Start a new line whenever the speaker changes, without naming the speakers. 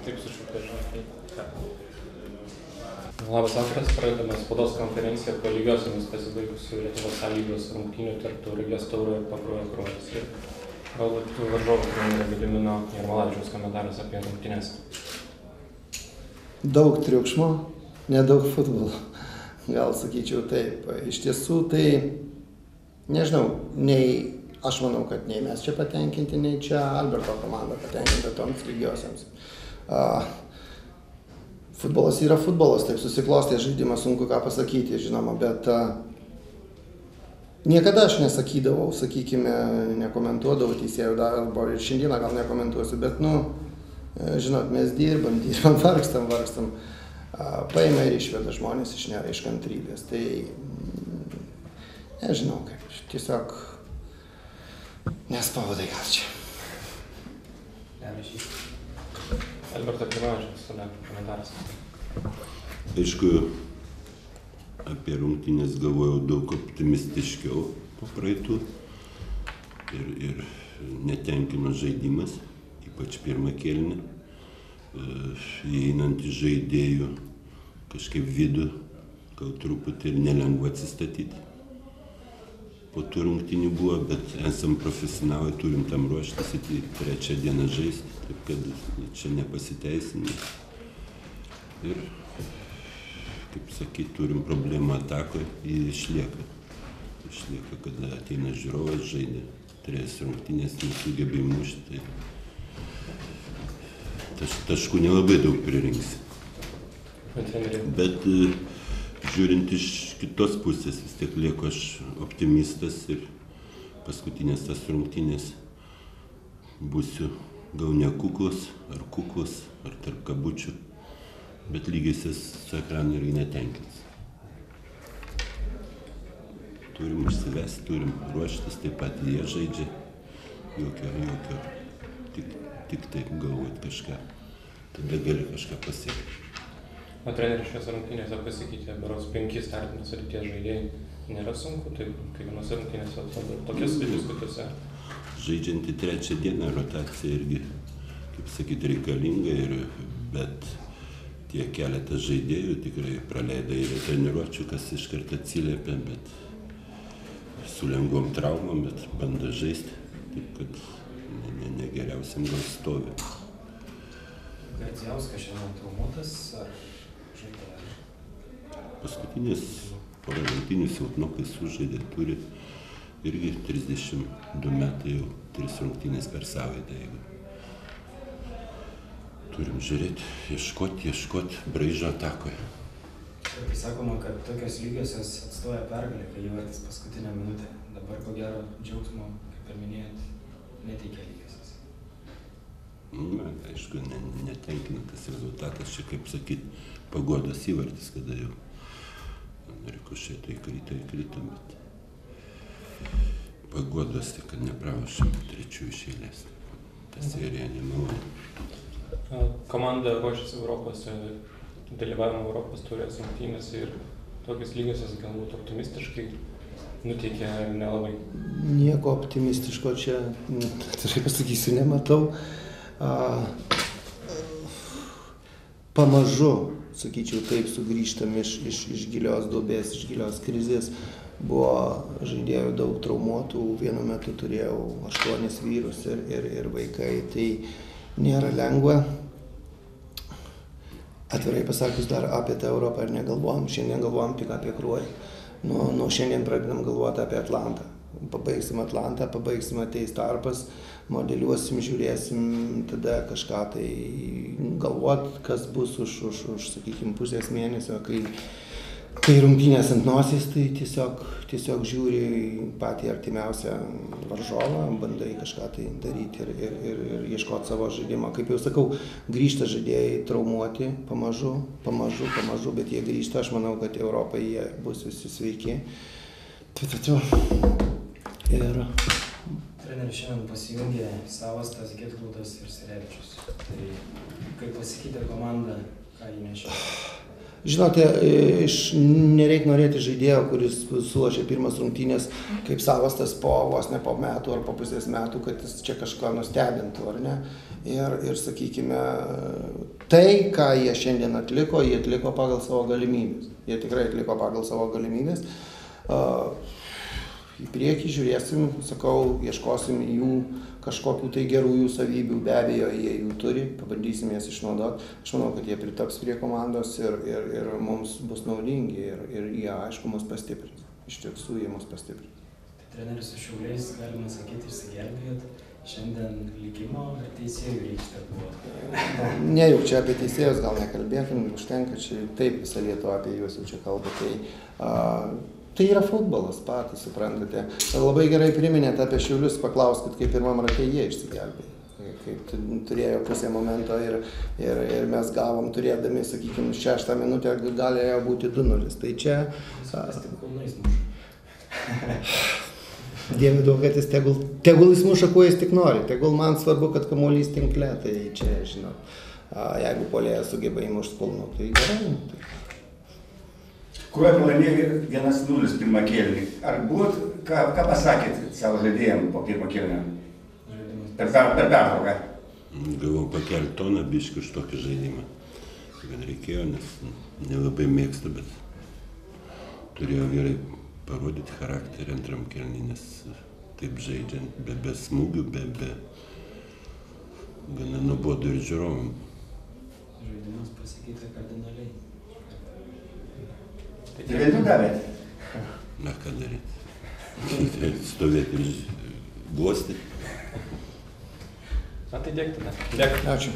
Taip sušūkė. Labas vakaras, pradedame spaudos konferenciją po lygiosiomis pasibaigusių Lietuvos sąlygos rungtynių tarp Tauragės Tauro ir Pakruojo Kruonis. Ir galbūt varžovų trenerio Gedimino Jarmalavičiaus komentaras apie rungtynes.
Daug triukšmo, nedaug futbolo. Gal sakyčiau taip. Iš tiesų tai, nežinau, aš manau, kad nei mes čia patenkinti, nei čia Alberto komanda patenkinta toms lygiosiams. Futbolas yra futbolas, taip susiklostė žaidimas, sunku ką pasakyti, žinoma, bet niekada aš nesakydavau, sakykime, nekomentuodavau teisėjų darbo ir šiandieną gal nekomentuosiu, bet, žinot, mes dirbam, varstam. Paima ir išveda žmonės iš kantrybės. Tai nežinau, kaip tiesiog nespaudai gal čia.
Alberto Klimavičiaus komentaras.
Aišku, apie rungtynes galvojau daug optimistiškiau po praeitų ir netenkino žaidimas, ypač pirmą kėlinį. Įeinant į žaidėjų kažkaip vidų, gal truputį ir nelengva atsistatyti. Po tų rungtynių buvo, bet esam profesionalai, turim tam ruoštis į trečią dieną žaisti, taip kad čia nepasiteisinimas. Ir, kaip sakyt, turim problemą atakoje, jį išlieka. Išlieka, kada ateina žiūrovas, žaidė 3 rungtynės, nesugebė įmušti. Taškų nelabai daug pririnksi. Bet žiūrint iš kitos pusės, vis tiek lieku aš optimistas ir paskutinės tas rungtynės būsiu gal ne kuklus, ar tarp kabučių, bet lygiai su ekranu irgi netenkins. Turim užsivesti, turim ruoštis, taip pat jie žaidžia, jokio. Tik taip galvoti kažką, tada gali kažką pasiekti.
O treneris šios rungtynėse pasikeitė, berods 5 startinės sudėties žaidėjai. Nėra sunku, tai kiekvienose rungtynėse tokias diskutuose.
Žaidžiant į trečią dieną rotacija irgi, kaip sakyti, reikalinga, bet tie keletas žaidėjų tikrai praleido ir treniruočių, kas iškart atsiliepia, bet su lengvom traumom, bet bando žaisti, taip kad negeriausiam gal stovi.
Gardzijauskas šiandien traumuotas ar žaidė?
Paskutinis porą rungtynių silpnokai sužaidė, turi irgi 32 metai, jau 3 rungtynės per savaitę. Turim žiūrėti, ieškoti braižo atakoje.
Tai sakoma, kad tokios lygiosios atstoja pergalę, kai įvartis paskutinę minutę. Dabar ko gero džiaugsmo, kaip ir minėjot, neteikia lygiosios.
Aišku, netenkina tas rezultatas, čia kaip sakyt, paguodos įvartis, kada jau rikošetai krito, bet paguodos, tai kad nepralošėm 3 iš eilės. Ta serija nemaloni.
Komanda ruošiasi dalyvavimo Europos taurės rungtynėse ir tokios lygiosios galbūt optimistiškai nuteikia nelabai.
Nieko optimistiško čia, tai pasakysiu, nematau. Pamažu, sakyčiau taip, sugrįžtam iš gilios duobės, iš gilios krizės. Buvo žaidėjų daug traumuotų, vienu metu turėjau 8 vyrus ir vaikai, tai nėra lengva. Atvirai pasakius, dar apie tą Europą ir negalvojom, šiandien galvojom tik apie Kruonį. Nuo šiandien pradedam galvoti apie Atlantą. Pabaigsim Atlantą, ateis tarpas, modeliuosim, žiūrėsim, tada kažką tai galvot, kas bus už sakykime, pusės mėnesio, kai rungtynės ant nosies, tai tiesiog žiūri patį artimiausią varžovą, bandai kažką tai daryti ir ieškoti savo žaidimą. Kaip jau sakau, grįžta žaidėjai traumuoti pamažu, bet jie grįžta, aš manau, kad Europai jie bus visi sveiki. Ir
treneris šiandien pasijungė Savastas, Gedgaudas ir Serevičius. Tai kaip pasikeitė komanda, ką jį nešė?
Žinote, nereik norėti žaidėjo, kuris sulošė pirmas rungtynės kaip savastas vos ne po metų ar po pusės metų, kad jis čia kažką nustebintų, ar ne? Ir sakykime, tai, ką jie šiandien atliko, jie atliko pagal savo galimybės. Jie tikrai atliko pagal savo galimybės. Į priekį žiūrėsim, sakau, ieškosim jų kažkokių tai gerųjų savybių, be abejo, jie jų turi, pabandysim jas išnaudoti. Aš manau, kad jie pritaps prie komandos ir mums bus naudingi ir jie, aišku, mus pastiprins. Iš tiesų, jie mus pastiprins.
Tai treneris su Šiauliais, galima sakyti, išsigelbėjot. Šiandien likimo ar teisėjų rykštė buvo?
Ne, jau čia apie teisėjus gal nekalbėkim, užtenka čia taip visą Lietuvą apie juos jau čia kalba. Tai yra futbolas patys, suprantate. Labai gerai priminėte apie Šiaulius, paklauskit, kaip pirmam rate jie išsigelbėjo. Kaip turėjo pusę momento ir mes gavom turėdami, sakykime, 6 minutę galėjo būti 2-0. Tai čia... Dieve daug, kad jis tegul jis muša, kuo jis tik nori. Tegul man svarbu, kad kamuolys tinkle. Tai čia, žinot, jeigu puolėjas sugeba įmušt kulnų, tai gerai.
Kruoja pralaimėjo 1-0 pirmą kėlinį. Ar buvot, ką pasakėt savo žaidėjams po pirmą kėlinį? Per pertrauką?
Gavau pakelti toną biškį už tokį žaidimą. Gan reikėjo, nes nelabai mėgstu, bet turėjau gerai parodyti charakterį antram kėlinį, nes taip žaidžiant, be smūgių, gana nuobodu ir žiūrovam.
Žaidimas pasikeitė kardinaliai.
Tai vėliau davėt?
Na, ką daryti? Stovėti ir glostyti.
Na tai dėk tada. Dėk.
Ačiū.